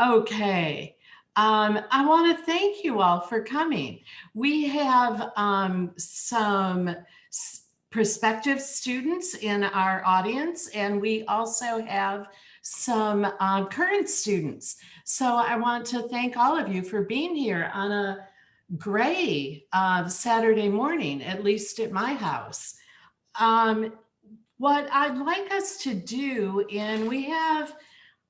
Okay. I want to thank you all for coming. We have some prospective students in our audience, and we also have some current students. So I want to thank all of you for being here on a gray Saturday morning, at least at my house. What I'd like us to do, and we have,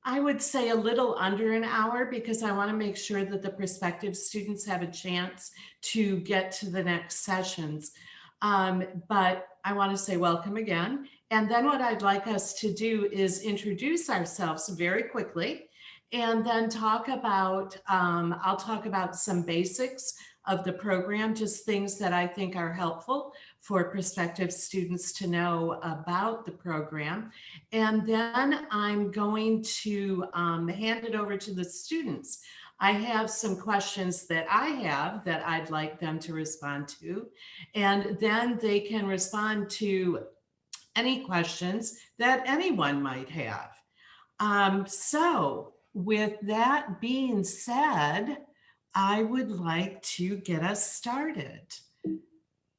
I would say, a little under an hour, because I want to make sure that the prospective students have a chance to get to the next sessions. But I want to say welcome again. And then what I'd like us to do is introduce ourselves very quickly, and then talk about, I'll talk about some basics of the program, just things that I think are helpful for prospective students to know about the program. And then I'm going to hand it over to the students. I have some questions that I have that I'd like them to respond to, and then they can respond to any questions that anyone might have. So with that being said, I would like to get us started.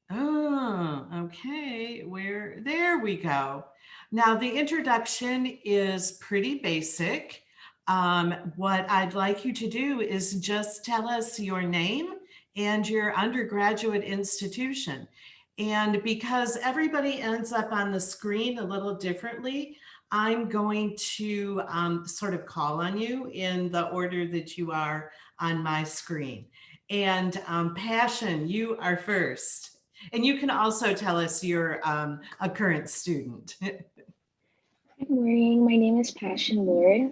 Oh, okay, there we go. Now the introduction is pretty basic. What I'd like you to do is just tell us your name and your undergraduate institution. And because everybody ends up on the screen a little differently, I'm going to sort of call on you in the order that you are on my screen. And Passion, you are first. And you can also tell us you're a current student. Good morning. My name is Passion Lord.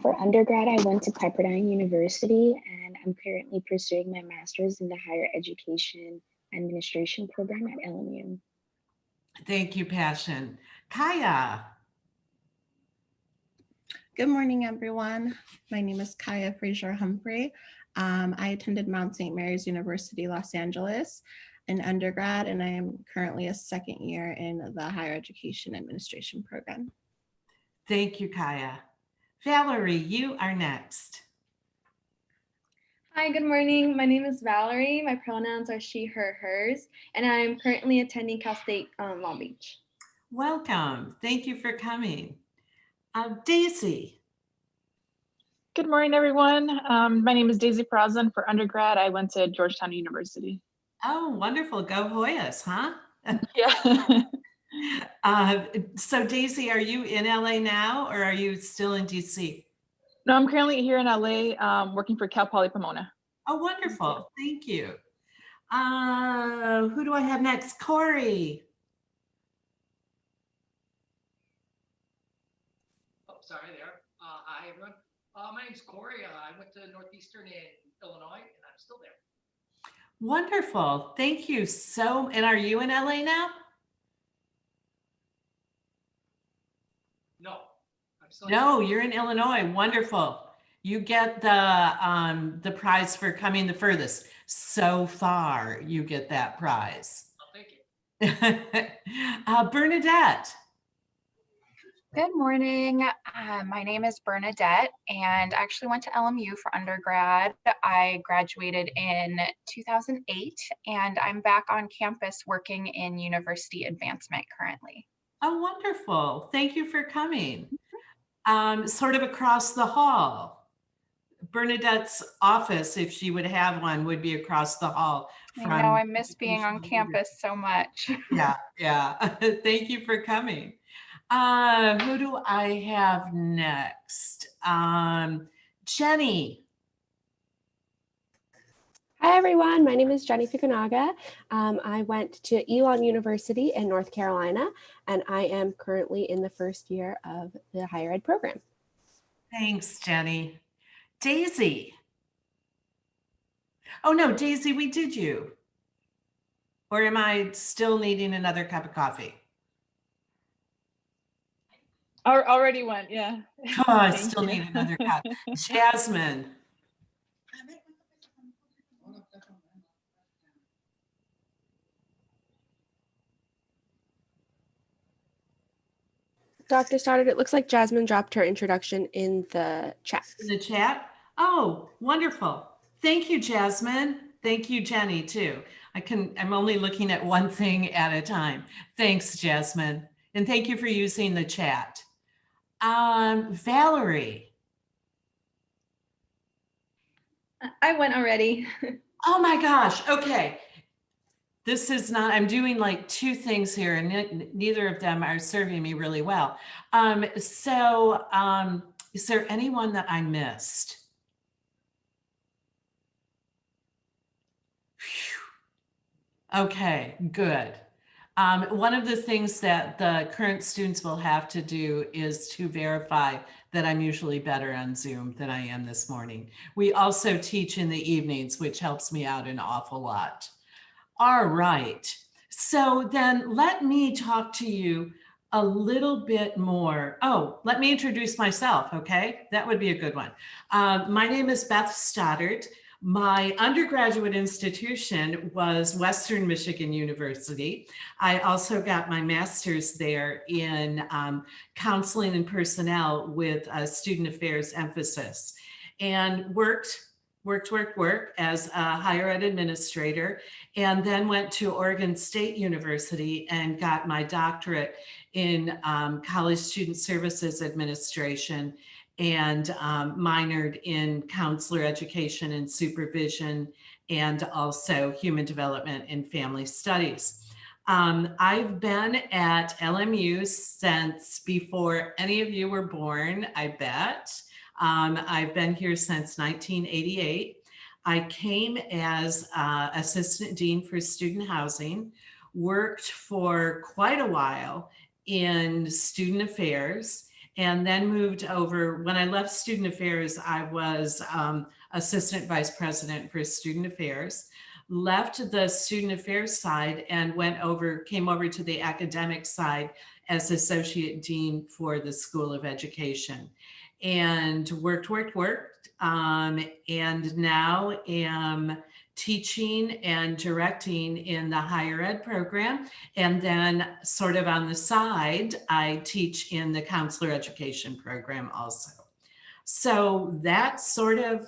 For undergrad, I went to Pepperdine University, and I'm currently pursuing my master's in the higher education administration program at LMU. Thank you, Passion. Kaya. Good morning, everyone. My name is Kaya Fraser Humphrey. I attended Mount St. Mary's University, Los Angeles in undergrad, and I am currently a second year in the higher education administration program. Thank you, Kaya. Valerie, you are next. Hi, good morning. My name is Valerie. My pronouns are she, her, hers, and I'm currently attending Cal State Long Beach. Welcome. Thank you for coming. Daisy. Good morning, everyone. My name is Daisy Prazan. For undergrad, I went to Georgetown University. Oh, wonderful. Go Hoyas, huh? Yeah. So Daisy, are you in LA now, or are you still in DC? No, I'm currently here in LA working for Cal Poly Pomona. Oh, wonderful. Thank you. Who do I have next? Corey. Oh, sorry there. Hi, everyone. My name's Corey. I went to Northeastern in Illinois, and I'm still there. Wonderful. Thank you. And are you in LA now? No, I'm still. No, you're in Illinois. Wonderful. You get the prize for coming the furthest. So far, you get that prize. Oh, thank you. Bernadette. Good morning. My name is Bernadette, and I actually went to LMU for undergrad. I graduated in 2008, and I'm back on campus working in university advancement currently. Oh, wonderful. Thank you for coming. Sort of across the hall. Bernadette's office, if she would have one, would be across the hall. I know, I miss being on campus so much. Yeah. Thank you for coming. Who do I have next? Jenny. Hi, everyone. My name is Jenny Fukunaga. I went to Elon University in North Carolina, and I am currently in the first year of the higher ed program. Thanks, Jenny. Daisy. Oh, no, Daisy, we did you. Or am I still needing another cup of coffee? Already went, yeah. Oh, I still need another cup. Jasmine. Dr. Stoddard, it looks like Jasmine dropped her introduction in the chat. In the chat? Oh, wonderful. Thank you, Jasmine. Thank you, Jenny, too. I'm only looking at one thing at a time. Thanks, Jasmine. And thank you for using the chat. Valerie. I went already. Oh my gosh. Okay. This is not, I'm doing like two things here and neither of them are serving me really well. Is there anyone that I missed? Phew. Okay, good. One of the things that the current students will have to do is to verify that I'm usually better on Zoom than I am this morning. We also teach in the evenings, which helps me out an awful lot. All right. So then let me talk to you a little bit more. Oh, let me introduce myself, okay? That would be a good one. My name is Beth Stoddard. My undergraduate institution was Western Michigan University. I also got my master's there in counseling and personnel with a student affairs emphasis, and worked as a higher ed administrator, and then went to Oregon State University and got my doctorate in college student services administration, and minored in counselor education and supervision, and also human development and family studies. I've been at LMU since before any of you were born, I bet. I've been here since 1988. I came as assistant dean for student housing, worked for quite a while in student affairs, and then moved over. When I left student affairs, I was assistant vice president for student affairs, left the student affairs side and came over to the academic side as associate dean for the School of Education, and worked, and now am teaching and directing in the higher ed program. And then sort of on the side, I teach in the counselor education program also. So that's sort of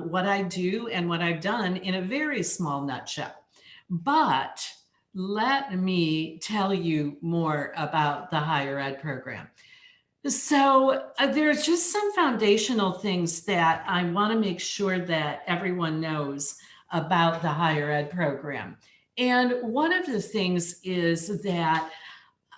what I do and what I've done in a very small nutshell. But let me tell you more about the higher ed program. So there's just some foundational things that I want to make sure that everyone knows about the higher ed program. And one of the things is that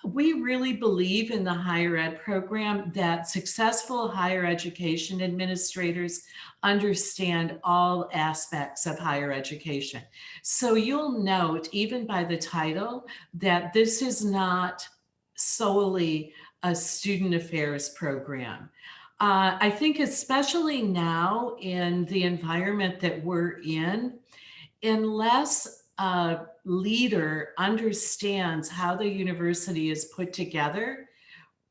we really believe in the higher ed program that successful higher education administrators understand all aspects of higher education. So you'll note, even by the title, that this is not solely a student affairs program. I think especially now in the environment that we're in, unless a leader understands how the university is put together,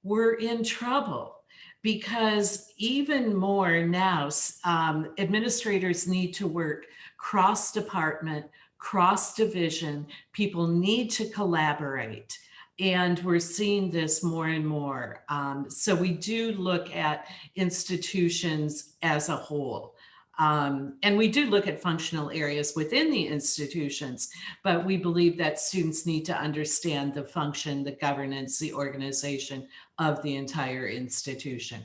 we're in trouble. Because even more now, administrators need to work cross-department, cross-division. People need to collaborate. And we're seeing this more and more. So we do look at institutions as a whole. And we do look at functional areas within the institutions, but we believe that students need to understand the function, the governance, the organization of the entire institution.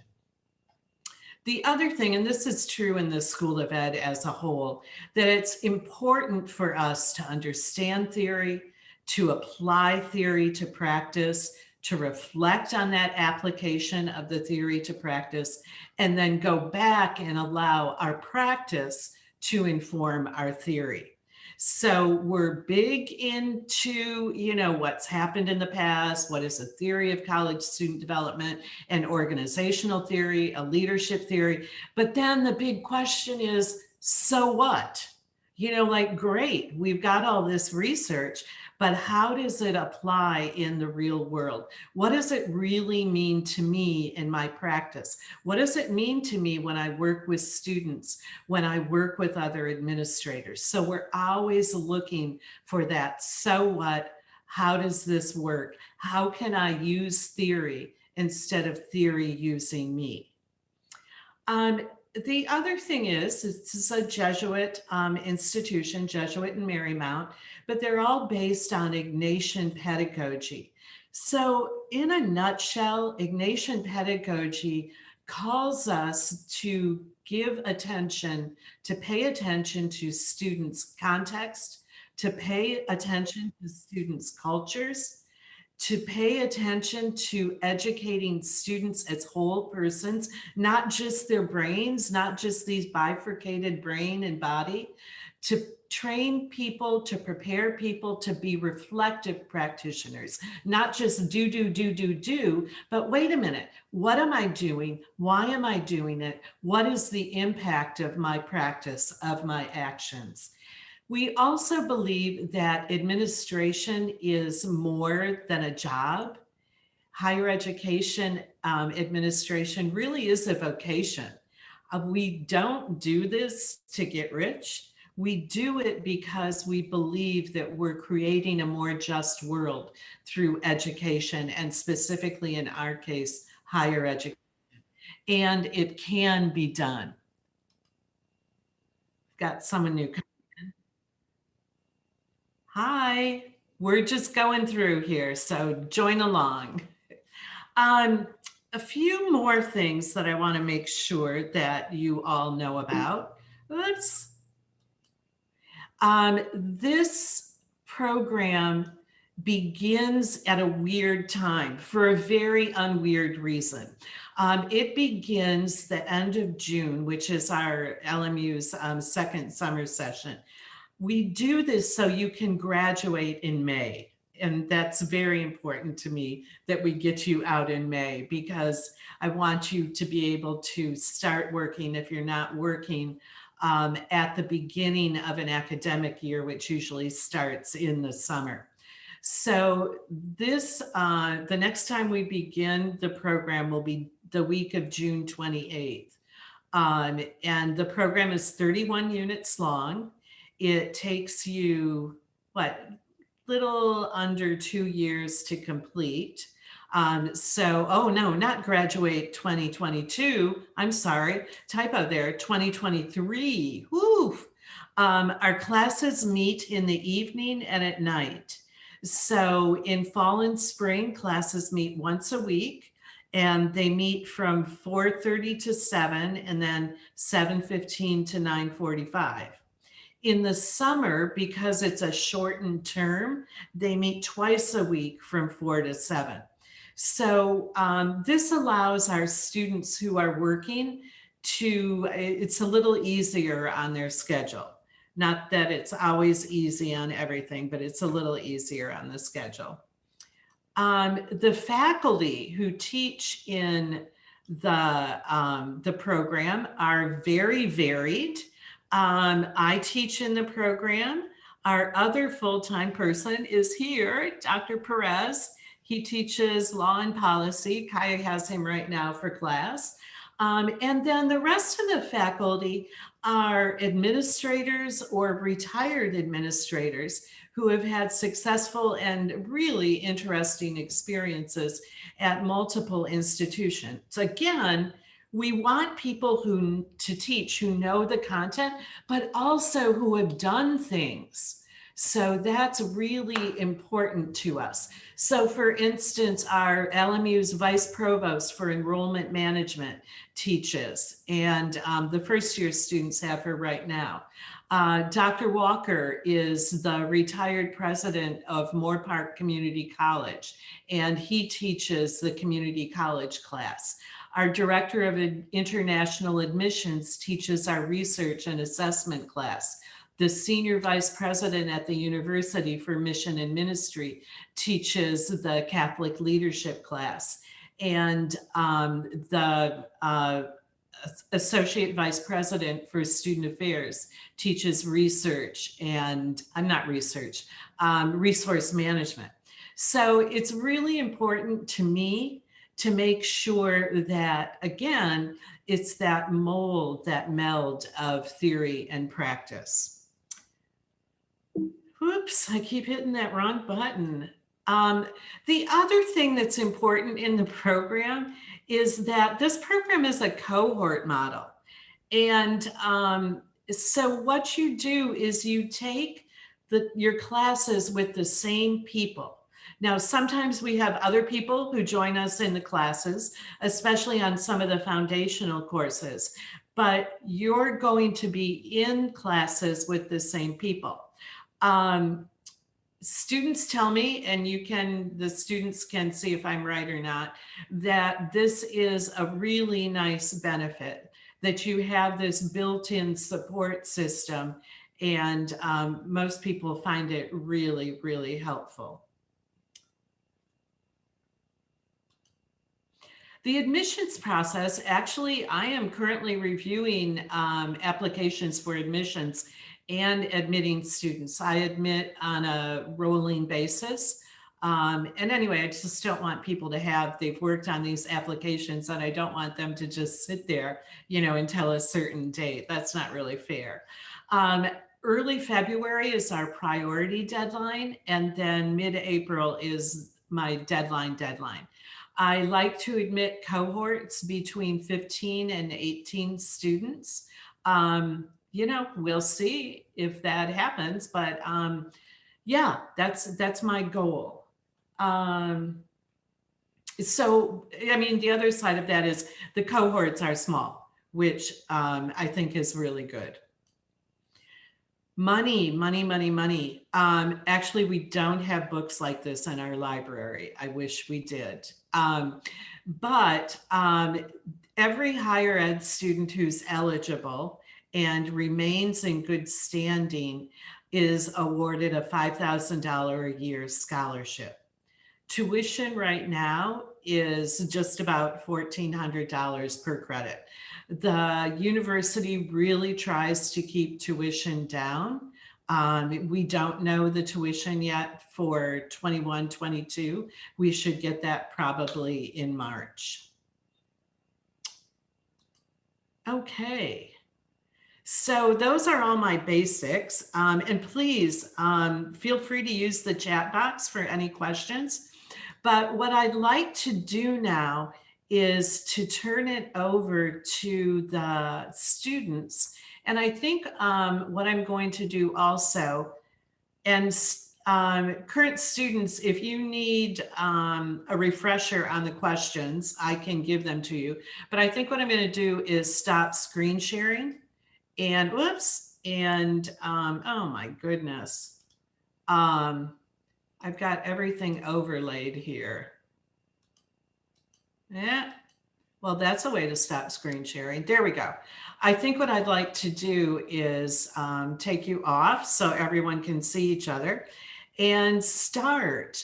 The other thing, and this is true in the School of Ed as a whole, that it's important for us to understand theory, to apply theory to practice, to reflect on that application of the theory to practice, and then go back and allow our practice to inform our theory. So we're big into, what's happened in the past, what is a theory of college student development, an organizational theory, a leadership theory. But then the big question is, so what? Great, we've got all this research, but how does it apply in the real world? What does it really mean to me in my practice? What does it mean to me when I work with students, when I work with other administrators? So we're always looking for that. So what? How does this work? How can I use theory instead of theory using me. The other thing is, this is a Jesuit institution, Jesuit in Marymount, but they're all based on Ignatian pedagogy. So in a nutshell, Ignatian pedagogy calls us to give attention, to pay attention to students' context, to pay attention to students' cultures, to pay attention to educating students as whole persons, not just their brains, not just these bifurcated brain and body, to train people, to prepare people to be reflective practitioners, not just do, but wait a minute, what am I doing? Why am I doing it? What is the impact of my practice, of my actions? We also believe that administration is more than a job. Higher education administration really is a vocation. We don't do this to get rich. We do it because we believe that we're creating a more just world through education, and specifically in our case, higher education. And it can be done. Got someone new. Hi, we're just going through here, so join along. A few more things that I want to make sure that you all know about. Oops. This program begins at a weird time for a very unweird reason. It begins the end of June, which is our LMU's second summer session. We do this so you can graduate in May. And that's very important to me that we get you out in May, because I want you to be able to start working, if you're not working, at the beginning of an academic year, which usually starts in the summer. So this, the next time we begin the program will be the week of June 28th. And the program is 31 units long. It takes you, little under 2 years to complete. Oh no, not graduate 2022. I'm sorry, typo there, 2023. Woo! Our classes meet in the evening and at night. So in fall and spring, classes meet once a week, and they meet from 4:30 to 7, and then 7:15 to 9:45. In the summer, because it's a shortened term, they meet twice a week from 4 to 7. So this allows our students who are working to, it's a little easier on their schedule. Not that it's always easy on everything, but it's a little easier on the schedule. The faculty who teach in the program are very varied. I teach in the program. Our other full-time person is here, Dr. Perez. He teaches law and policy. Kaya has him right now for class. And then the rest of the faculty are administrators or retired administrators who have had successful and really interesting experiences at multiple institutions. Again, we want people to teach who know the content, but also who have done things. So that's really important to us. So for instance, our LMU's Vice Provost for Enrollment Management teaches, and the first year students have her right now. Dr. Walker is the retired president of Moore Park Community College, and he teaches the community college class. Our director of international admissions teaches our research and assessment class. The senior vice president at the University for Mission and Ministry teaches the Catholic leadership class. And the associate vice president for student affairs teaches research and resource management. So it's really important to me to make sure that, again, it's that mold, that meld of theory and practice. Whoops, I keep hitting that wrong button. The other thing that's important in the program is that this program is a cohort model. And so what you do is you take your classes with the same people. Now, sometimes we have other people who join us in the classes, especially on some of the foundational courses, but you're going to be in classes with the same people. Students tell me, and the students can see if I'm right or not, that this is a really nice benefit, that you have this built-in support system, and most people find it really, really helpful. The admissions process, actually, I am currently reviewing applications for admissions and admitting students. I admit on a rolling basis. And anyway, I just don't want people to they've worked on these applications and I don't want them to just sit there, until a certain date. That's not really fair. Early February is our priority deadline, and then mid-April is my deadline. I like to admit cohorts between 15 and 18 students. We'll see if that happens, but yeah, that's my goal. So, I mean, the other side of that is the cohorts are small, which I think is really good. Money. Actually, we don't have books like this in our library. I wish we did. But every higher ed student who's eligible and remains in good standing is awarded a $5,000 a year scholarship. Tuition right now is just about $1,400 per credit. The university really tries to keep tuition down. We don't know the tuition yet for 21-22. We should get that probably in March. Okay. So those are all my basics. And please feel free to use the chat box for any questions. But what I'd like to do now is to turn it over to the students. And I think what I'm going to do also, and current students, if you need a refresher on the questions, I can give them to you. But I think what I'm going to do is stop screen sharing. And whoops, and oh my goodness. I've got everything overlaid here. Yeah, well, that's a way to stop screen sharing. There we go. I think what I'd like to do is take you off so everyone can see each other and start.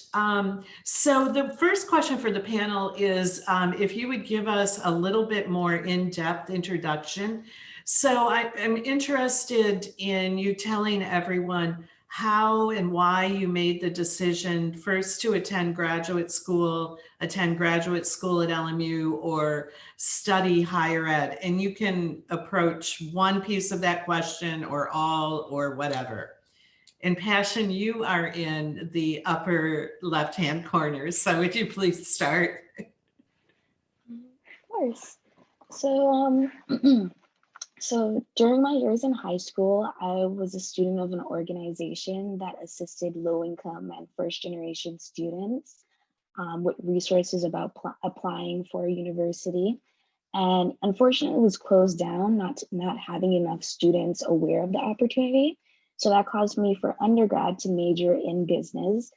So the first question for the panel is if you would give us a little bit more in-depth introduction. So I'm interested in you telling everyone how and why you made the decision first to attend graduate school at LMU, or study higher ed. And you can approach one piece of that question or all or whatever. And Passion, you are in the upper left-hand corner. So would you please start? Of course. So, so during my years in high school, I was a student of an organization that assisted low-income and first-generation students with resources about applying for a university. And unfortunately, it was closed down, not having enough students aware of the opportunity. So that caused me for undergrad to major in business.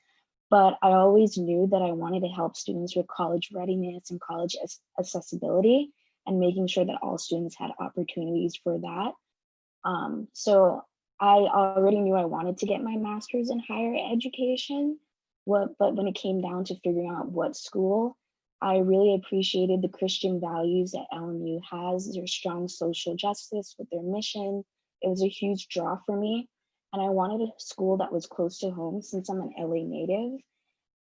But I always knew that I wanted to help students with college readiness and college accessibility, and making sure that all students had opportunities for that. So I already knew I wanted to get my master's in higher education, but when it came down to figuring out what school, I really appreciated the Christian values that LMU has, their strong social justice with their mission. It was a huge draw for me. And I wanted a school that was close to home since I'm an LA native.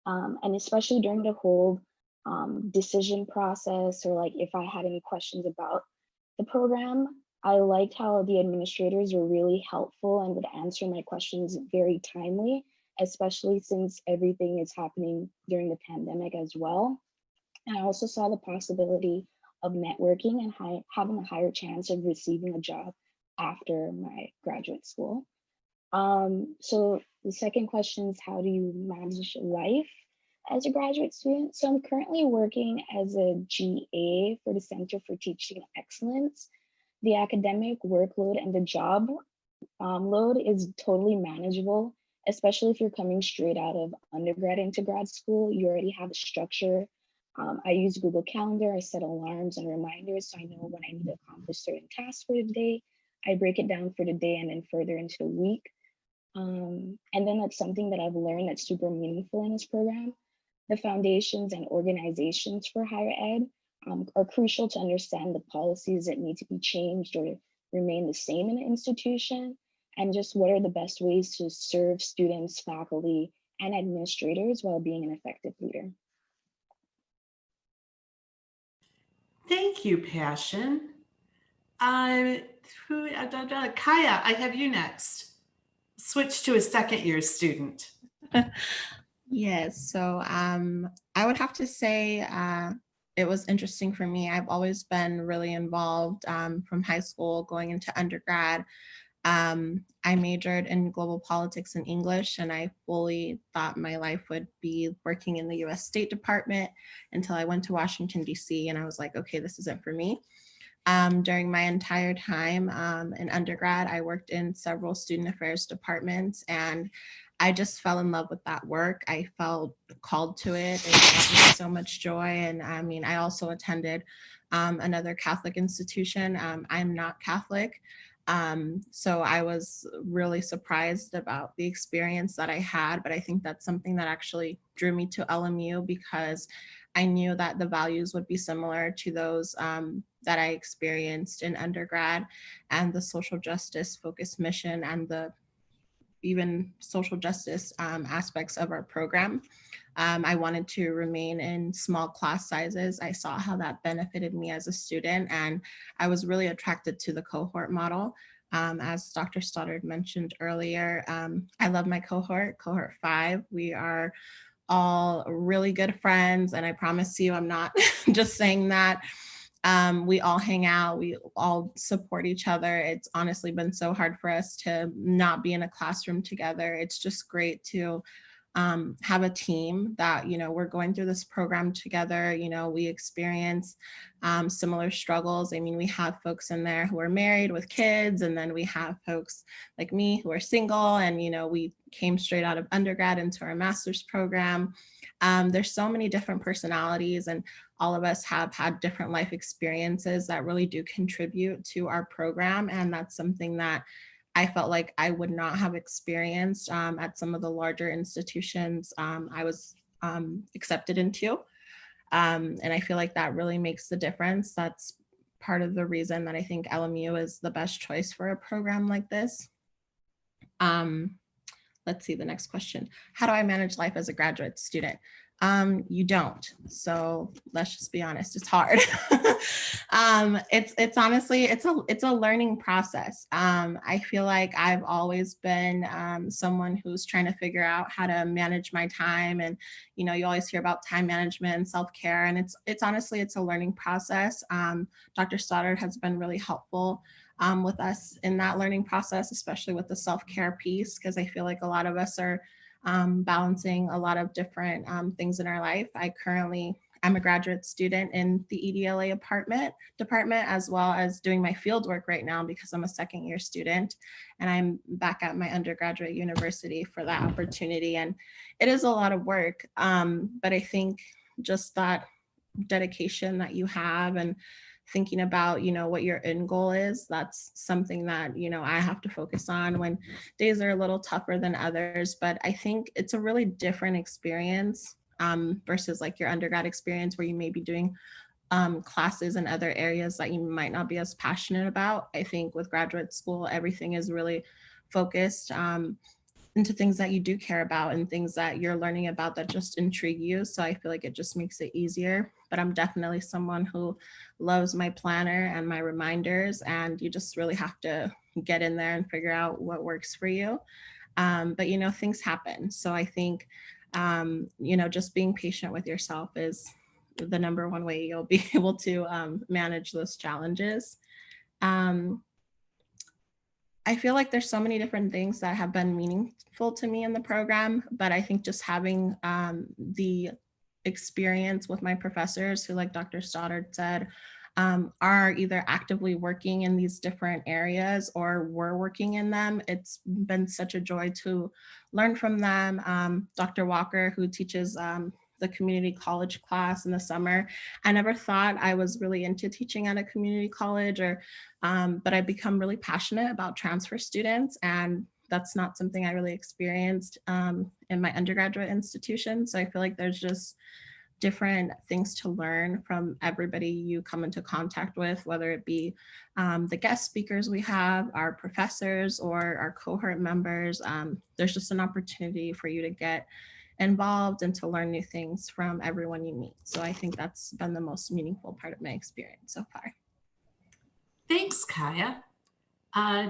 And especially during the whole decision process, or like if I had any questions about the program, I liked how the administrators were really helpful and would answer my questions very timely. especially since everything is happening during the pandemic as well. And I also saw the possibility of networking and having a higher chance of receiving a job after my graduate school. So the second question is, how do you manage life as a graduate student? So I'm currently working as a GA for the Center for Teaching Excellence. The academic workload and the job load is totally manageable, especially if you're coming straight out of undergrad into grad school. You already have a structure. I use Google Calendar. I set alarms and reminders so I know when I need to accomplish certain tasks for the day. I break it down for the day and then further into the week. And then that's something that I've learned that's super meaningful in this program. The foundations and organizations for higher ed are crucial to understand the policies that need to be changed or remain the same in the institution, and just what are the best ways to serve students, faculty, and administrators while being an effective leader. Thank you, Passion. Kaya, I have you next. Switch to a second year student. Yes, so I would have to say it was interesting for me. I've always been really involved from high school going into undergrad. I majored in global politics and English, and I fully thought my life would be working in the US State Department until I went to Washington, D.C., and I was like, okay, this isn't for me. During my entire time in undergrad, I worked in several student affairs departments, and I just fell in love with that work. I felt called to it. It brought me so much joy. And I mean, I also attended another Catholic institution. I'm not Catholic. So I was really surprised about the experience that I had, but I think that's something that actually drew me to LMU because I knew that the values would be similar to those that I experienced in undergrad, and the social justice focused mission and the even social justice aspects of our program. I wanted to remain in small class sizes. I saw how that benefited me as a student, and I was really attracted to the cohort model. As Dr. Stoddard mentioned earlier, I love my cohort 5. We are all really good friends, and I promise you, I'm not just saying that. We all hang out, we all support each other. It's honestly been so hard for us to not be in a classroom together. It's just great to have a team that, you know, we're going through this program together. You know, we experience similar struggles. I mean, we have folks in there who are married with kids, and then we have folks like me who are single, and, you know, we came straight out of undergrad into our master's program. There's so many different personalities, and all of us have had different life experiences that really do contribute to our program. And that's something that I felt like I would not have experienced at some of the larger institutions I was accepted into. And I feel like that really makes the difference. That's part of the reason that I think LMU is the best choice for a program like this. Let's see the next question. How do I manage life as a graduate student? You don't. So let's just be honest, it's hard. It's honestly, it's a learning process. I feel like I've always been someone who's trying to figure out how to manage my time. And, you know, you always hear about time management and self-care, and it's honestly, it's a learning process. Dr. Stoddard has been really helpful with us in that learning process, especially with the self-care piece, because I feel like a lot of us are balancing a lot of different things in our life. I'm a graduate student in the EDLA department, as well as doing my fieldwork right now because I'm a second year student, and I'm back at my undergraduate university for that opportunity. And it is a lot of work, but I think just that dedication that you have and thinking about, you know, what your end goal is, that's something that, you know, I have to focus on when days are a little tougher than others. But I think it's a really different experience versus like your undergrad experience where you may be doing classes in other areas that you might not be as passionate about. I think with graduate school, everything is really focused into things that you do care about and things that you're learning about that just intrigue you. So I feel like it just makes it easier. But I'm definitely someone who loves my planner and my reminders, and you just really have to get in there and figure out what works for you. But, you know, things happen. So I think, you know, just being patient with yourself is the number one way you'll be able to manage those challenges. I feel like there's so many different things that have been meaningful to me in the program, but I think just having the experience with my professors who, like Dr. Stoddard said, are either actively working in these different areas or were working in them. It's been such a joy to learn from them. Dr. Walker, who teaches the community college class in the summer, I never thought I was really into teaching at a community college, but I've become really passionate about transfer students, and that's not something I really experienced in my undergraduate institution. So I feel like there's just different things to learn from everybody you come into contact with, whether it be the guest speakers we have, our professors, or our cohort members. There's just an opportunity for you to get involved and to learn new things from everyone you meet. So I think that's been the most meaningful part of my experience so far. Thanks, Kaya.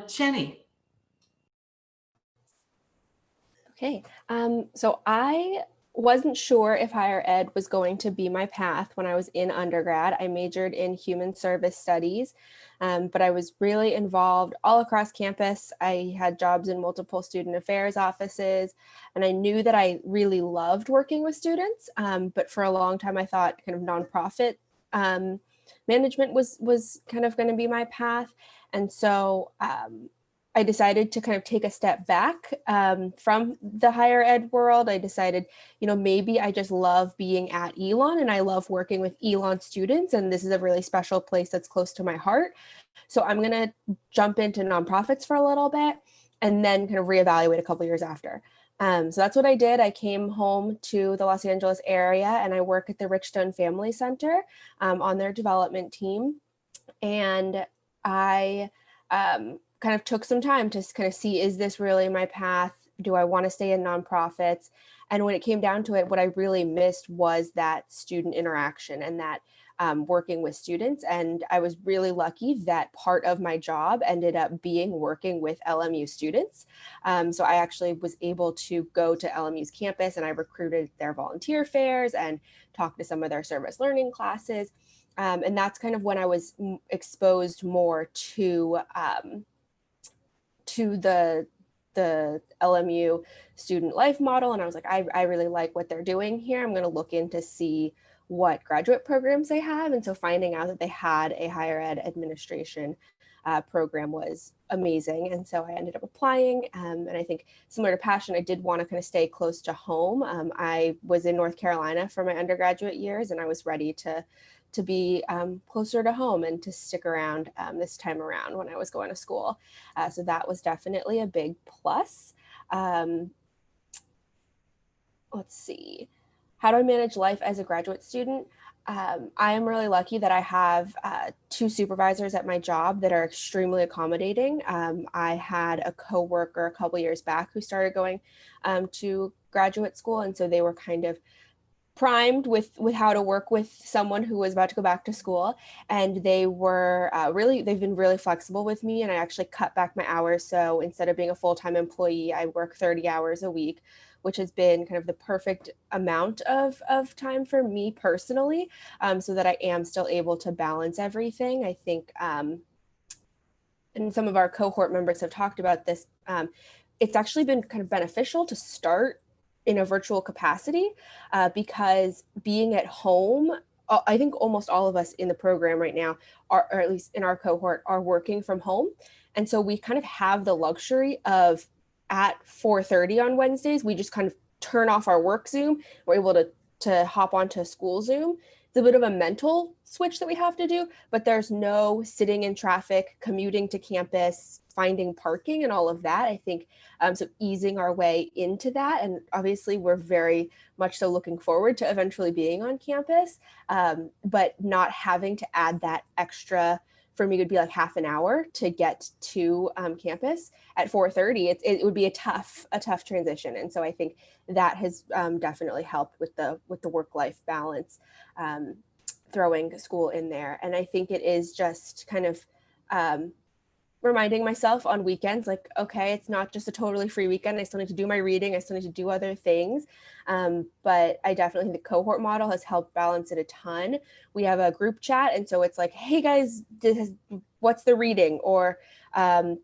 Jenny. Okay, so I wasn't sure if higher ed was going to be my path when I was in undergrad. I majored in human service studies, but I was really involved all across campus. I had jobs in multiple student affairs offices, and I knew that I really loved working with students. But for a long time, I thought kind of nonprofit management was kind of going to be my path. And so I decided to kind of take a step back from the higher ed world. I decided, you know, maybe I just love being at Elon and I love working with Elon students. And this is a really special place that's close to my heart. So I'm going to jump into nonprofits for a little bit and then kind of reevaluate a couple years after. So that's what I did. I came home to the Los Angeles area and I work at the Richstone Family Center on their development team. And I kind of took some time to kind of see, is this really my path? Do I want to stay in nonprofits? And when it came down to it, what I really missed was that student interaction and that working with students. And I was really lucky that part of my job ended up being working with LMU students. So I actually was able to go to LMU's campus and I recruited their volunteer fairs and talked to some of their service learning classes. And that's kind of when I was exposed more to the LMU student life model. And I was like, I really like what they're doing here. I'm going to look in to see what graduate programs they have. And so finding out that they had a higher ed administration program was amazing. And so I ended up applying. And I think similar to Passion, I did want to kind of stay close to home. I was in North Carolina for my undergraduate years, and I was ready to be closer to home and to stick around this time around when I was going to school. So that was definitely a big plus. Let's see. How do I manage life as a graduate student? I am really lucky that I have two supervisors at my job that are extremely accommodating. I had a coworker a couple years back who started going to graduate school, and so they were kind of primed with how to work with someone who was about to go back to school, and they were they've been really flexible with me, and I actually cut back my hours. So instead of being a full-time employee, I work 30 hours a week, which has been kind of the perfect amount of time for me personally, so that I am still able to balance everything. I think and some of our cohort members have talked about this, it's actually been kind of beneficial to start in a virtual capacity because being at home, I think almost all of us in the program right now are, or at least in our cohort, are working from home. And so we kind of have the luxury of at 4:30 on Wednesdays, we just kind of turn off our work Zoom. We're able to hop onto school Zoom. It's a bit of a mental switch that we have to do, but there's no sitting in traffic, commuting to campus, finding parking and all of that. I think so easing our way into that. And obviously we're very much so looking forward to eventually being on campus, but not having to add that extra, for me, it would be like half an hour to get to campus at 4:30. It would be a tough transition. And so I think that has definitely helped with the work-life balance, throwing school in there. And I think it is just kind of reminding myself on weekends, like, okay, it's not just a totally free weekend. I still need to do my reading. I still need to do other things. But I definitely think the cohort model has helped balance it a ton. We have a group chat. And so it's like, hey guys, what's the reading? Or I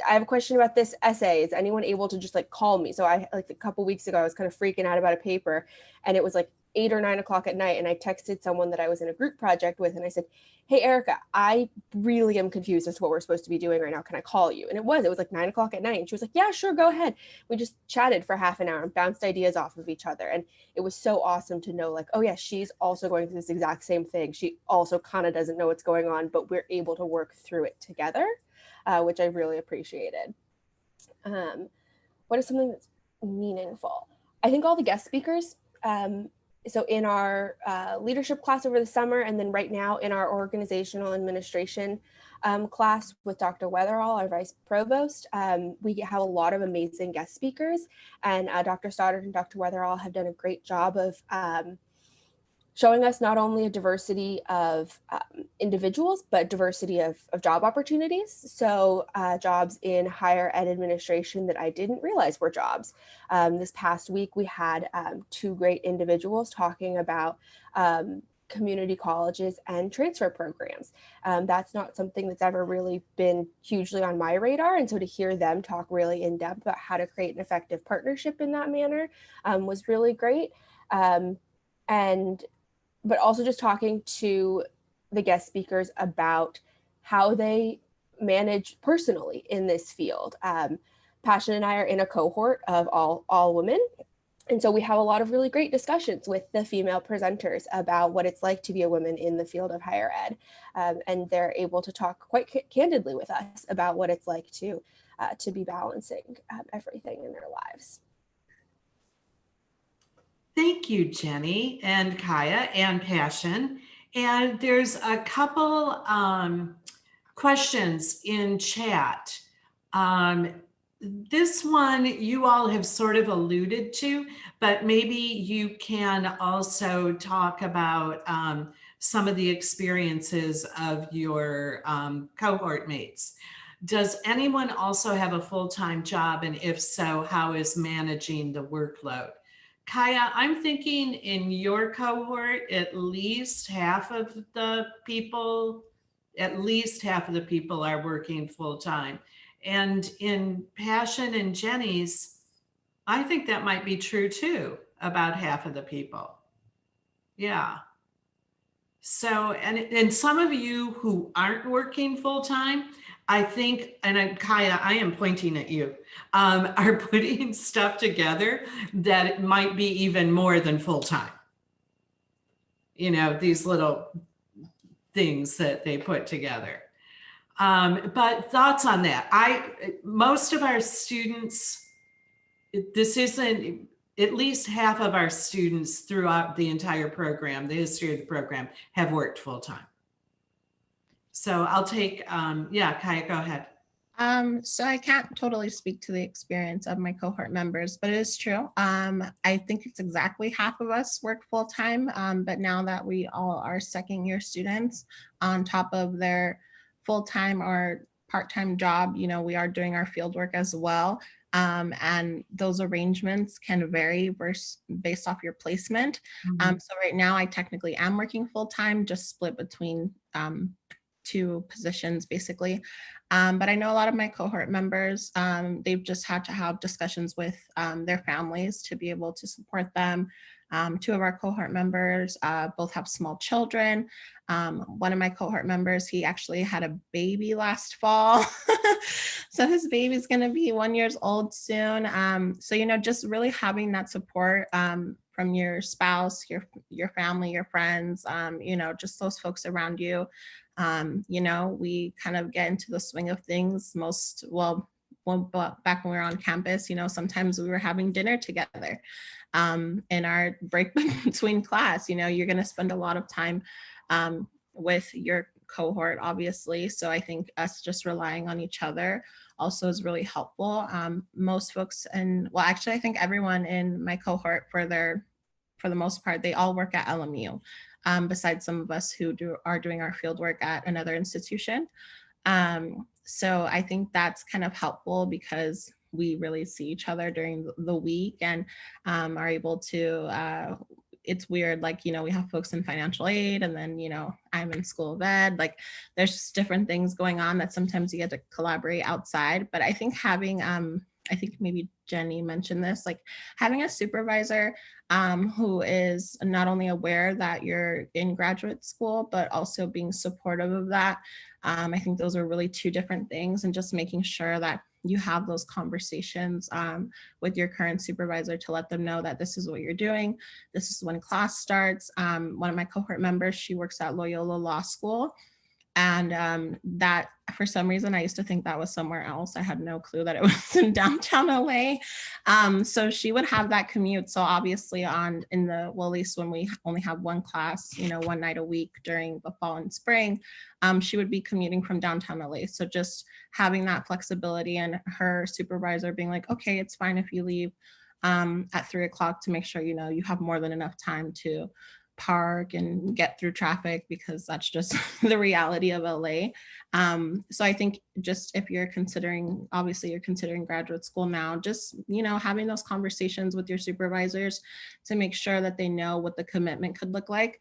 have a question about this essay. Is anyone able to just like call me? So I, like a couple weeks ago, I was kind of freaking out about a paper, and it was like 8 or 9 o'clock at night. And I texted someone that I was in a group project with, and I said, hey, Erica, I really am confused as to what we're supposed to be doing right now. Can I call you? And it was like 9 o'clock at night. And she was like, yeah, sure, go ahead. We just chatted for half an hour and bounced ideas off of each other. And it was so awesome to know, like, oh yeah, she's also going through this exact same thing. She also kind of doesn't know what's going on, but we're able to work through it together, which I really appreciated. What is something that's meaningful? I think all the guest speakers, so in our leadership class over the summer, and then right now in our organizational administration class with Dr. Weatherall, our vice provost, we have a lot of amazing guest speakers, and Dr. Stoddard and Dr. Weatherall have done a great job of showing us not only a diversity of individuals, but diversity of job opportunities. So jobs in higher ed administration that I didn't realize were jobs. This past week, we had 2 great individuals talking about community colleges and transfer programs. That's not something that's ever really been hugely on my radar. And so to hear them talk really in depth about how to create an effective partnership in that manner was really great. But also just talking to the guest speakers about how they manage personally in this field. Passion and I are in a cohort of all women. And so we have a lot of really great discussions with the female presenters about what it's like to be a woman in the field of higher ed. And they're able to talk quite candidly with us about what it's like to be balancing everything in their lives. Thank you, Jenny and Kaya and Passion. And there's a couple questions in chat. This one you all have sort of alluded to, but maybe you can also talk about some of the experiences of your cohort mates. Does anyone also have a full-time job? And if so, how is managing the workload? Kaya, I'm thinking in your cohort, at least half of the people are working full time. And in Passion and Jenny's, I think that might be true too, about half of the people. Yeah. So, and some of you who aren't working full time, I think, and Kaya, I am pointing at you, are putting stuff together that might be even more than full time. You know, these little things that they put together. But thoughts on that? Most of our students, this isn't, at least half of our students throughout the entire program, the history of the program, have worked full time. So I'll take, yeah, Kaya, go ahead. So I can't totally speak to the experience of my cohort members, but it is true. I think it's exactly half of us work full time, but now that we all are second year students on top of their full time or part-time job, you know, we are doing our field work as well. And those arrangements can vary based off your placement. Mm-hmm. So right now I technically am working full time, just split between 2 positions basically. But I know a lot of my cohort members, they've just had to have discussions with their families to be able to support them. 2 of our cohort members both have small children. One of my cohort members, he actually had a baby last fall. So his baby's gonna be 1 year old soon. So, you know, just really having that support from your spouse, your family, your friends, you know, just those folks around you. You know, we kind of get into the swing of things back when we were on campus, you know, sometimes we were having dinner together in our break between class. You know, you're going to spend a lot of time with your cohort, obviously. So I think us just relying on each other also is really helpful. Most folks, and well, actually, I think everyone in my cohort for the most part, they all work at LMU. Besides some of us who are doing our field work at another institution. So I think that's kind of helpful because we really see each other during the week and are able to, it's weird, like, we have folks in financial aid and then, I'm in school of ed, like there's just different things going on that sometimes you get to collaborate outside. But I think having, I think maybe Jenny mentioned this, like having a supervisor who is not only aware that you're in graduate school, but also being supportive of that. I think those are really two different things, and just making sure that you have those conversations with your current supervisor to let them know that this is what you're doing. This is when class starts. One of my cohort members, she works at Loyola Law School. And that, for some reason, I used to think that was somewhere else. I had no clue that it was in downtown LA. So she would have that commute. So obviously at least when we only have one class, one night a week during the fall and spring, she would be commuting from downtown LA. So just having that flexibility and her supervisor being like, okay, it's fine if you leave at 3 o'clock, to make sure, you have more than enough time to park and get through traffic, because that's just the reality of LA. So I think just if you're considering, obviously you're considering graduate school now, just, having those conversations with your supervisors to make sure that they know what the commitment could look like.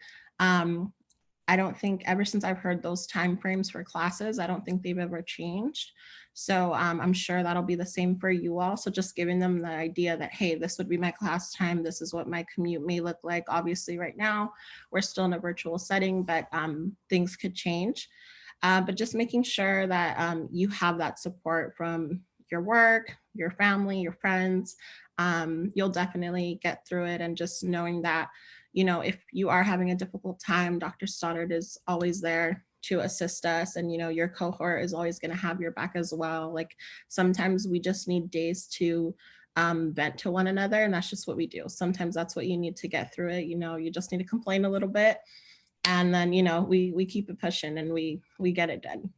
I don't think, ever since I've heard those timeframes for classes, I don't think they've ever changed. So I'm sure that'll be the same for you all. So just giving them the idea that, hey, this would be my class time. This is what my commute may look like. Obviously right now we're still in a virtual setting, but things could change. But just making sure that you have that support from your work, your family, your friends. You'll definitely get through it. And just knowing that, if you are having a difficult time, Dr. Stoddard is always there to assist us. And, your cohort is always going to have your back as well. Like sometimes we just need days to vent to one another, and that's just what we do. Sometimes that's what you need to get through it. You just need to complain a little bit, and then, we keep it pushing and we get it done.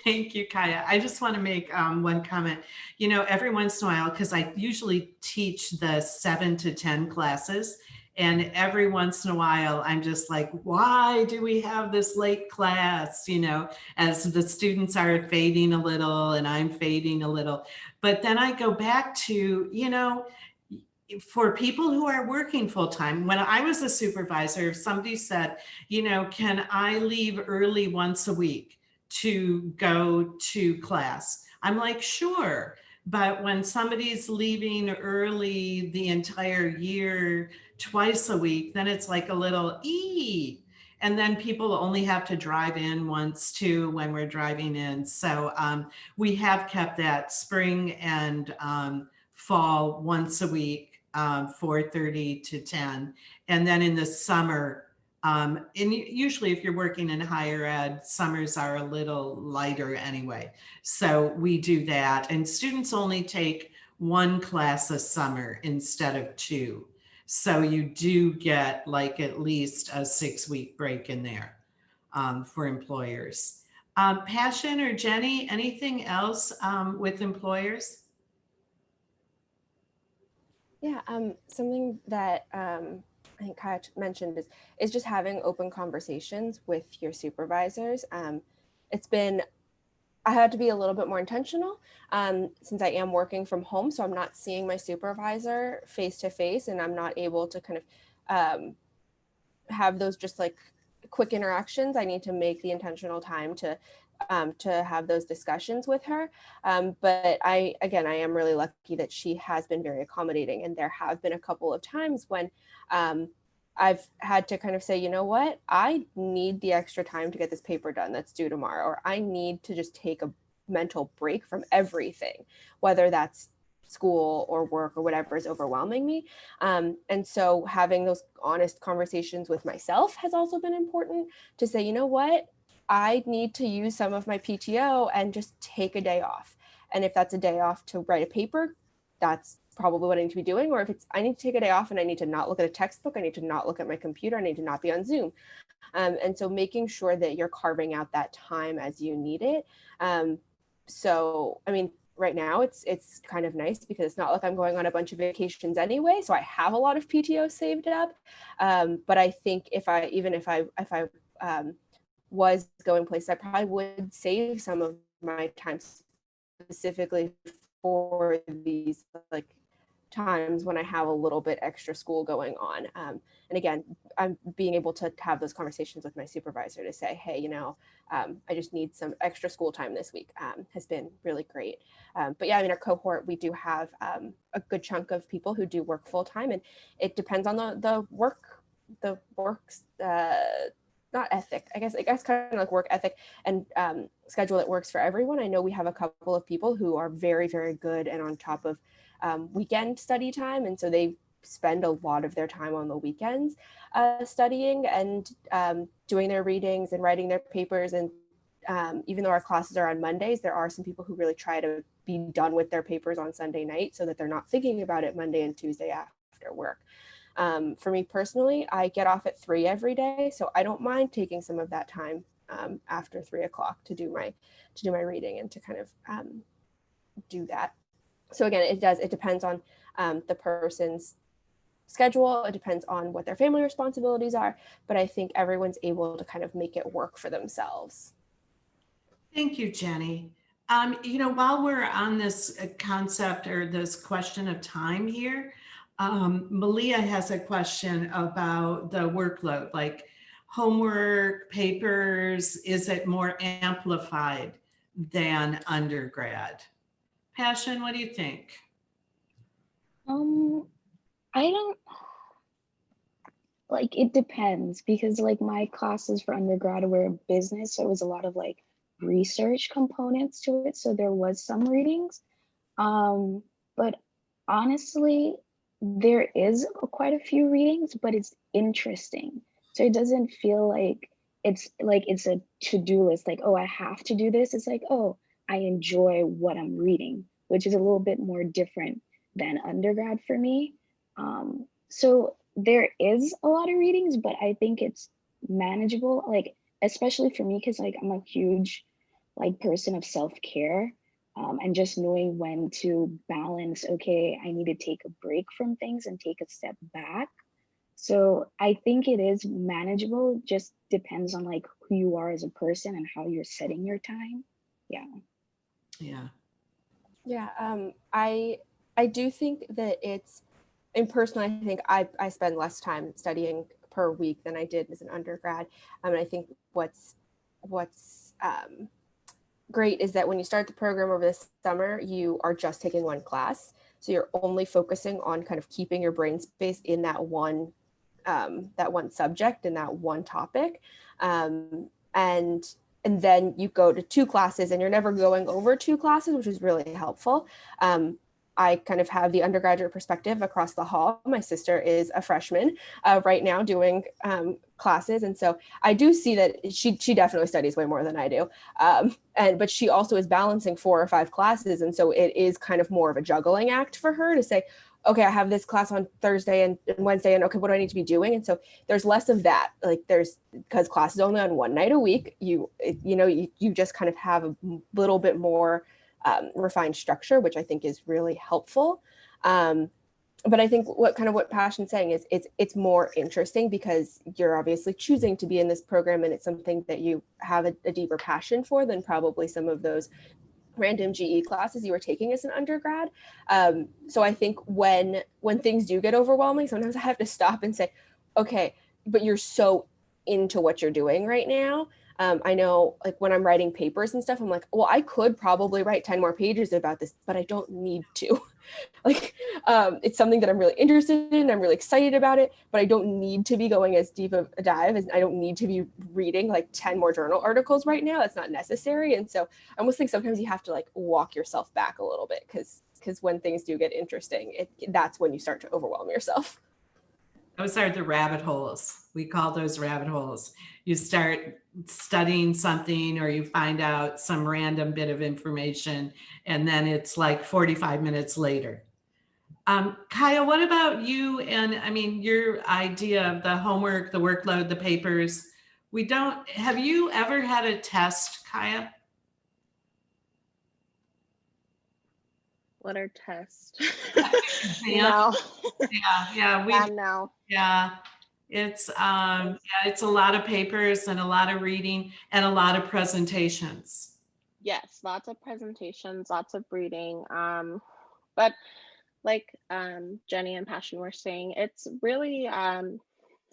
Thank you, Kaya. I just want to make one comment. Every once in a while, because I usually teach the 7 to 10 classes, and every once in a while, I'm just like, why do we have this late class? As the students are fading a little and I'm fading a little. But then I go back to, for people who are working full time, when I was a supervisor, if somebody said, can I leave early once a week to go to class? I'm like, sure. But when somebody's leaving early the entire year, twice a week, then it's like a little and then people only have to drive in once too when we're driving in. So we have kept that spring and fall once a week, 4:30 to 10. And then in the summer, and usually if you're working in higher ed, summers are a little lighter anyway. So we do that. And students only take one class a summer instead of 2. So you do get like at least a 6-week break in there for employers. Passion or Jenny, anything else with employers? Yeah, something that I think Kaya mentioned is just having open conversations with your supervisors. I had to be a little bit more intentional since I am working from home, so I'm not seeing my supervisor face to face, and I'm not able to kind of have those just like quick interactions. I need to make the intentional time to have those discussions with her. But I am really lucky that she has been very accommodating, and there have been a couple of times when I've had to kind of say, you know what, I need the extra time to get this paper done that's due tomorrow, or I need to just take a mental break from everything, whether that's school or work or whatever is overwhelming me. And so having those honest conversations with myself has also been important, to say, you know what, I need to use some of my PTO and just take a day off. And if that's a day off to write a paper, that's probably what I need to be doing. Or if it's, I need to take a day off and I need to not look at a textbook, I need to not look at my computer, I need to not be on Zoom. And so making sure that you're carving out that time as you need it. So, I mean, right now it's kind of nice because it's not like I'm going on a bunch of vacations anyway. So I have a lot of PTO saved up. But I think if I was going places, I probably would save some of my time specifically for these like times when I have a little bit extra school going on. And again, I'm being able to have those conversations with my supervisor to say, hey, you know, I just need some extra school time this week, has been really great. But yeah, I mean, our cohort, we do have a good chunk of people who do work full time, and it depends on the work's not ethic, I guess kind of like work ethic and schedule that works for everyone. I know we have a couple of people who are very, very good and on top of weekend study time. And so they spend a lot of their time on the weekends studying and doing their readings and writing their papers. And even though our classes are on Mondays, there are some people who really try to be done with their papers on Sunday night so that they're not thinking about it Monday and Tuesday after work. For me personally, I get off at 3 every day, so I don't mind taking some of that time after 3 o'clock to do my reading and to kind of do that. So again, it depends on the person's schedule. It depends on what their family responsibilities are, but I think everyone's able to kind of make it work for themselves. Thank you, Jenny. You know, while we're on this concept or this question of time here, Malia has a question about the workload, like homework, papers, is it more amplified than undergrad? Passion, what do you think? I don't like, it depends, because like my classes for undergrad were business, so it was a lot of like research components to it. So there was some readings. But honestly, there is quite a few readings, but it's interesting. So it doesn't feel like it's a to-do list, like, oh, I have to do this. It's like, oh, I enjoy what I'm reading, which is a little bit more different than undergrad for me. So there is a lot of readings, but I think it's manageable, like especially for me, because like I'm a huge like person of self-care. And just knowing when to balance, okay, I need to take a break from things and take a step back. So I think it is manageable, just depends on like who you are as a person and how you're setting your time. Yeah. I do think that it's, and personally, I think I spend less time studying per week than I did as an undergrad. And I think what's great is that when you start the program over the summer, you are just taking one class. So you're only focusing on kind of keeping your brain space in that one subject and that one topic. And then you go to 2 classes and you're never going over 2 classes, which is really helpful. I kind of have the undergraduate perspective across the hall. My sister is a freshman right now doing classes. And so I do see that she definitely studies way more than I do. But she also is balancing 4 or 5 classes. And so it is kind of more of a juggling act for her to say, okay, I have this class on Thursday and Wednesday, and okay, what do I need to be doing? And so there's less of that. Like because class is only on one night a week, you just kind of have a little bit more refined structure, which I think is really helpful. But I think what Passion's saying is it's more interesting because you're obviously choosing to be in this program, and it's something that you have a deeper passion for than probably some of those random GE classes you were taking as an undergrad. So I think when things do get overwhelming, sometimes I have to stop and say, okay, but you're so into what you're doing right now. I know like when I'm writing papers and stuff, I'm like, well, I could probably write 10 more pages about this, but I don't need to. Like, it's something that I'm really interested in. I'm really excited about it, but I don't need to be going as deep of a dive as I don't need to be reading like 10 more journal articles right now. That's not necessary. And so I almost think sometimes you have to like walk yourself back a little bit because when things do get interesting, that's when you start to overwhelm yourself. Those are the rabbit holes. We call those rabbit holes. You start studying something or you find out some random bit of information, and then it's like 45 minutes later. Kaya, what about you? And I mean, your idea of the homework, the workload, the papers, have you ever had a test, Kaya? What are tests? No. Yeah. No. Yeah. It's yeah, it's a lot of papers and a lot of reading and a lot of presentations. Yes, lots of presentations, lots of reading. But like Jenny and Passion were saying, it's really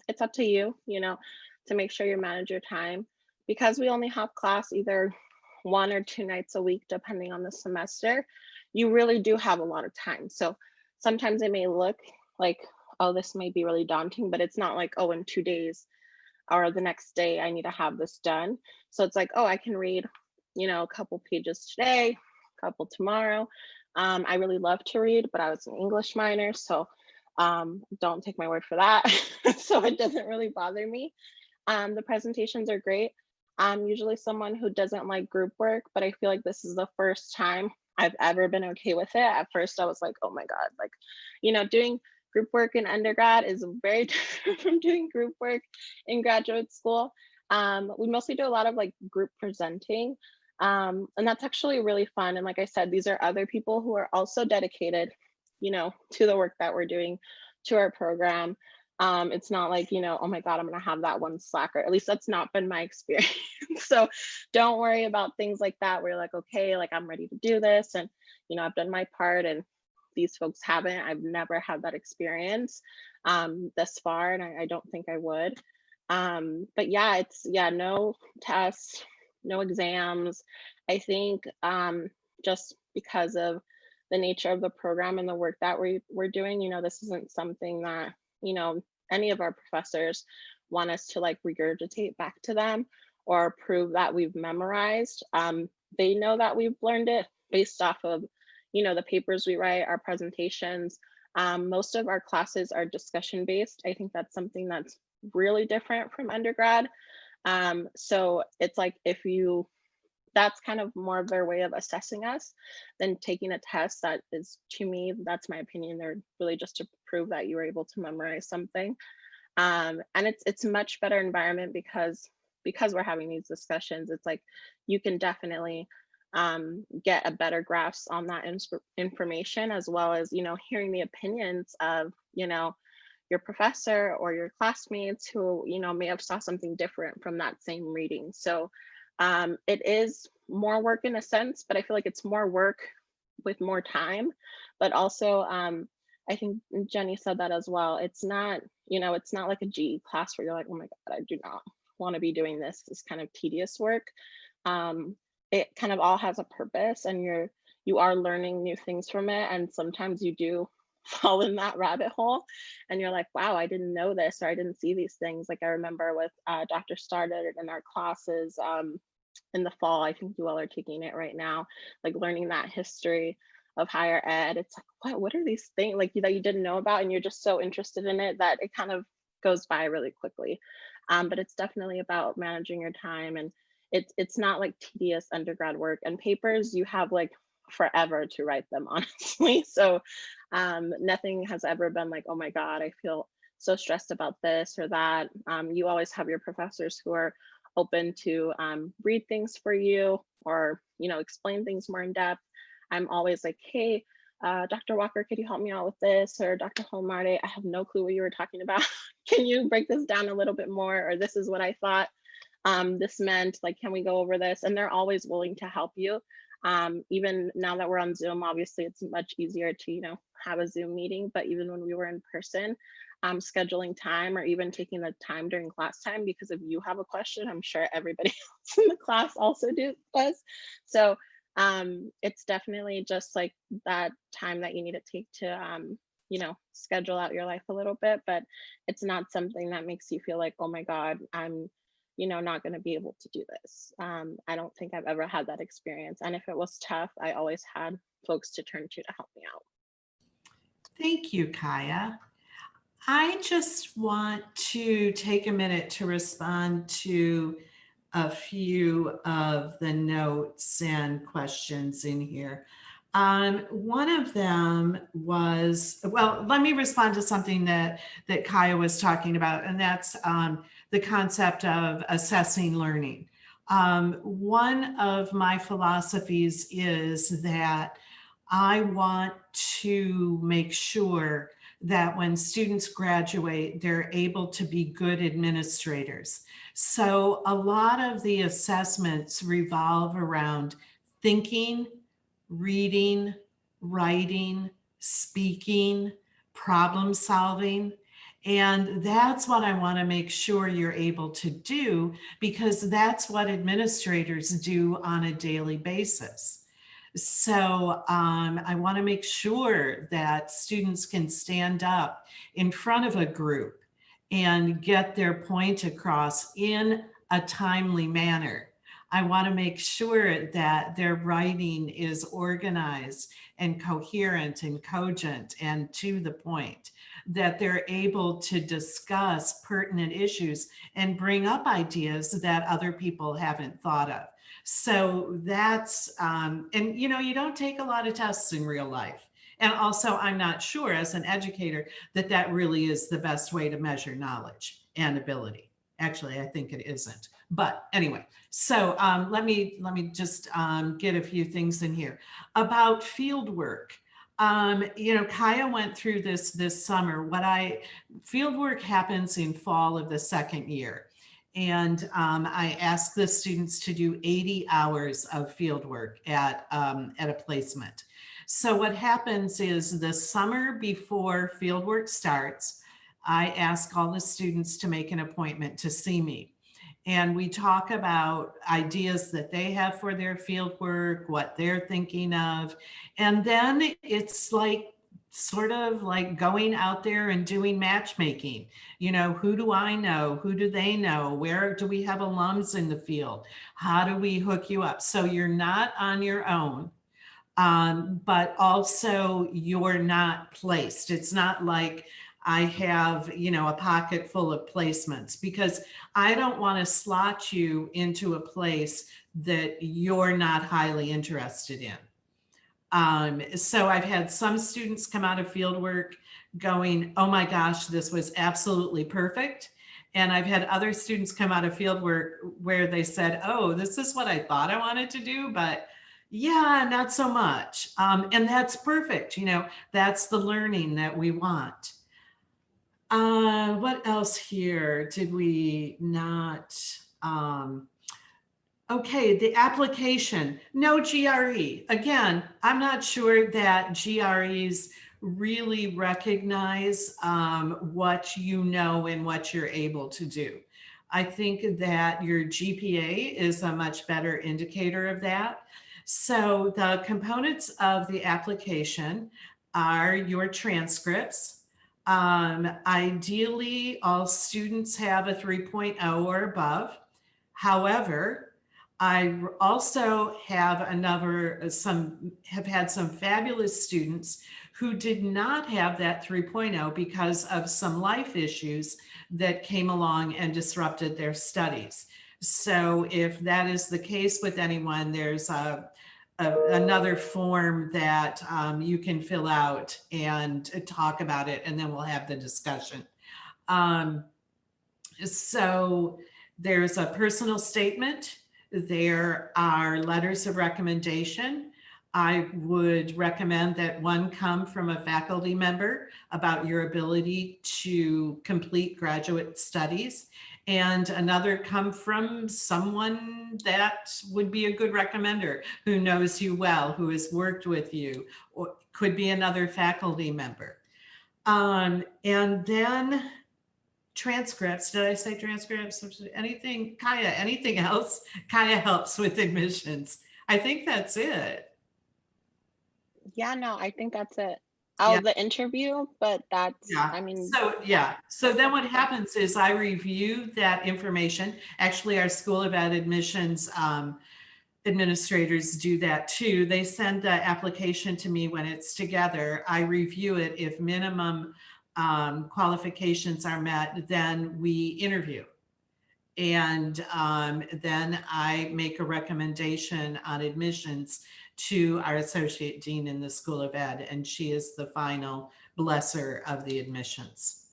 it's up to you, you know, to make sure you manage your time because we only have class either 1 or 2 nights a week, depending on the semester. You really do have a lot of time. So sometimes it may look like, oh, this may be really daunting, but it's not like, oh, in 2 days or the next day I need to have this done. So it's like, oh, I can read, you know, a couple pages today, a couple tomorrow. I really love to read, but I was an English minor, so don't take my word for that. So it doesn't really bother me. The presentations are great. I'm usually someone who doesn't like group work, but I feel like this is the first time I've ever been okay with it. At first, I was like, oh my God, like, you know, doing group work in undergrad is very different from doing group work in graduate school. We mostly do a lot of like group presenting. And that's actually really fun. And like I said, these are other people who are also dedicated, you know, to the work that we're doing, to our program. It's not like, you know, oh my God, I'm going to have that one slacker. At least that's not been my experience. So don't worry about things like that. Where you're like, okay, like I'm ready to do this. And, you know, I've done my part and these folks haven't. I've never had that experience thus far. And I don't think I would. But yeah, no tests, no exams. I think just because of the nature of the program and the work that we're doing, you know, this isn't something that, you know, any of our professors want us to like regurgitate back to them or prove that we've memorized. They know that we've learned it based off of, you know, the papers we write, our presentations. Most of our classes are discussion based. I think that's something that's really different from undergrad. So it's like that's kind of more of their way of assessing us than taking a test. That is, to me, that's my opinion. They're really just to prove that you were able to memorize something. And it's a much better environment because we're having these discussions. It's like you can definitely get a better grasp on that information, as well as, you know, hearing the opinions of, you know, your professor or your classmates who, you know, may have saw something different from that same reading. So it is more work in a sense, but I feel like it's more work with more time. But also, I think Jenny said that as well. It's not, you know, it's not like a GE class where you're like, oh my God, I do not want to be doing this kind of tedious work. It kind of all has a purpose, and you are learning new things from it. And sometimes you do fall in that rabbit hole and you're like, wow, I didn't know this, or I didn't see these things. Like I remember with Dr. Started in our classes in the fall, I think you all are taking it right now, like learning that history of higher ed. It's like, what are these things like that you didn't know about, and you're just so interested in it that it kind of goes by really quickly. But it's definitely about managing your time, and it's not like tedious undergrad work. And papers, you have like forever to write them, honestly. So nothing has ever been like, oh my God, I feel so stressed about this or that. You always have your professors who are open to read things for you, or, you know, explain things more in depth. I'm always like, hey, Dr. Walker, could you help me out with this? Or Dr. Holmarte, I have no clue what you were talking about. Can you break this down a little bit more? Or this is what I thought this meant, like, can we go over this? And they're always willing to help you. Even now that we're on Zoom, obviously it's much easier to, you know, have a Zoom meeting, but even when we were in person, scheduling time or even taking the time during class time, because if you have a question, I'm sure everybody else in the class also does. So it's definitely just like that time that you need to take to, you know, schedule out your life a little bit, but it's not something that makes you feel like, oh my God, I'm, you know, not going to be able to do this. I don't think I've ever had that experience. And if it was tough, I always had folks to turn to help me out. Thank you, Kaya. I just want to take a minute to respond to a few of the notes and questions in here. One of them was, well, let me respond to something that Kaya was talking about, and that's the concept of assessing learning. One of my philosophies is that I want to make sure that when students graduate, they're able to be good administrators. So a lot of the assessments revolve around thinking, reading, writing, speaking, problem solving. And that's what I want to make sure you're able to do, because that's what administrators do on a daily basis. So I want to make sure that students can stand up in front of a group and get their point across in a timely manner. I want to make sure that their writing is organized and coherent and cogent and to the point, that they're able to discuss pertinent issues and bring up ideas that other people haven't thought of. So that's, and you know, you don't take a lot of tests in real life. And also, I'm not sure as an educator that that really is the best way to measure knowledge and ability. Actually, I think it isn't. But anyway, so let me just get a few things in here about field work. You know, Kaya went through this summer. Field work happens in fall of the second year. And I asked the students to do 80 hours of field work at a placement. So what happens is the summer before field work starts, I ask all the students to make an appointment to see me. And we talk about ideas that they have for their field work, what they're thinking of. And then it's like sort of like going out there and doing matchmaking. You know, who do I know? Who do they know? Where do we have alums in the field? How do we hook you up? So you're not on your own, but also you're not placed. It's not like I have, you know, a pocket full of placements, because I don't want to slot you into a place that you're not highly interested in. So I've had some students come out of fieldwork going, oh my gosh, this was absolutely perfect. And I've had other students come out of fieldwork where they said, oh, this is what I thought I wanted to do, but yeah, not so much. And that's perfect. You know, that's the learning that we want. What else here did we not? Okay, the application, no GRE. Again, I'm not sure that GREs really recognize what you know and what you're able to do. I think that your GPA is a much better indicator of that. So the components of the application are your transcripts. Ideally, all students have a 3.0 or above. However, I also have have had some fabulous students who did not have that 3.0 because of some life issues that came along and disrupted their studies. So if that is the case with anyone, there's another form that you can fill out and talk about it, and then we'll have the discussion. So there's a personal statement. There are letters of recommendation. I would recommend that one come from a faculty member about your ability to complete graduate studies, and another come from someone that would be a good recommender, who knows you well, who has worked with you, or could be another faculty member. And then transcripts. Did I say transcripts? Anything, Kaya, anything else? Kaya helps with admissions. I think that's it. Yeah, no, I think that's it. Yeah. The interview, but that's, Yeah. I mean. So, yeah. So then what happens is I review that information. Actually, our School of Ed admissions administrators do that too. They send the application to me when it's together. I review it. If minimum qualifications are met, then we interview. And then I make a recommendation on admissions to our associate dean in the School of Ed, and she is the final blesser of the admissions.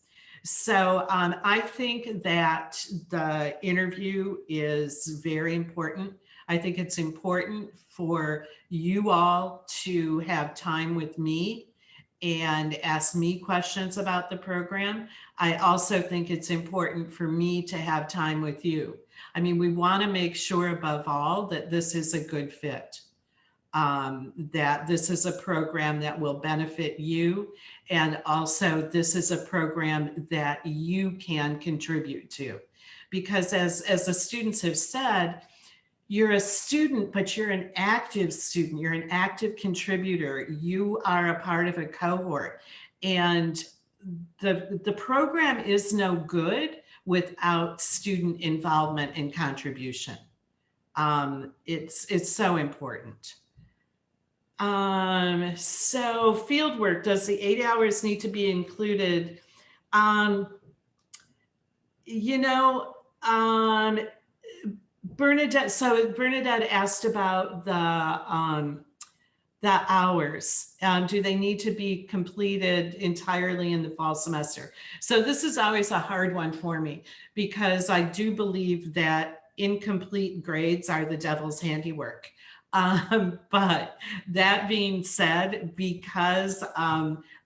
So I think that the interview is very important. I think it's important for you all to have time with me and ask me questions about the program. I also think it's important for me to have time with you. I mean, we want to make sure above all that this is a good fit, that this is a program that will benefit you. And also this is a program that you can contribute to. Because as the students have said, you're a student, but you're an active student. You're an active contributor. You are a part of a cohort. And the program is no good without student involvement and contribution. It's so important. So fieldwork, does the 8 hours need to be included? You know, Bernadette, so Bernadette asked about the hours. Do they need to be completed entirely in the fall semester? So this is always a hard one for me, because I do believe that incomplete grades are the devil's handiwork. But that being said, because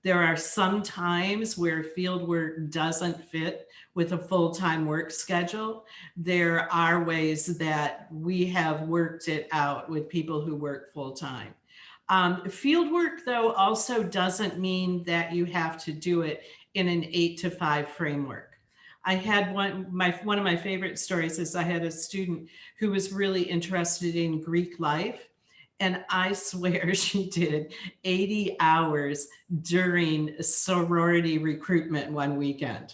there are some times where fieldwork doesn't fit with a full-time work schedule, there are ways that we have worked it out with people who work full-time. Fieldwork, though, also doesn't mean that you have to do it in an 8 to 5 framework. I had one of my favorite stories is I had a student who was really interested in Greek life. And I swear she did 80 hours during sorority recruitment one weekend.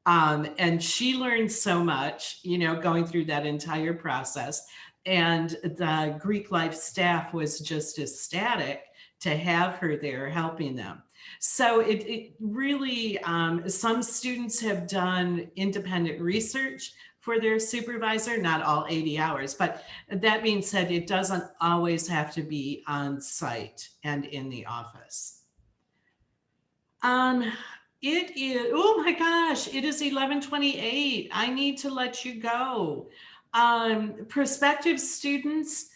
And she learned so much, you know, going through that entire process. And the Greek life staff was just ecstatic to have her there helping them. So it really, some students have done independent research for their supervisor, not all 80 hours, but that being said, it doesn't always have to be on site and in the office. It is, oh my gosh, it is 11:28. I need to let you go. Prospective students,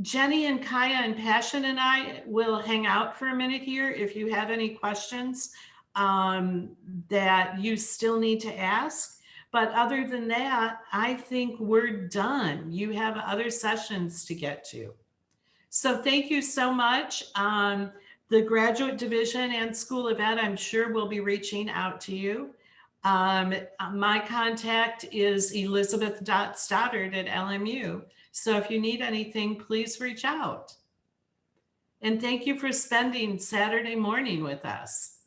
Jenny and Kaya and Passion and I will hang out for a minute here if you have any questions that you still need to ask. But other than that, I think we're done. You have other sessions to get to. So thank you so much. The Graduate Division and School of Ed, I'm sure will be reaching out to you. My contact is elizabeth.stoddard@LMU. So if you need anything, please reach out. And thank you for spending Saturday morning with us.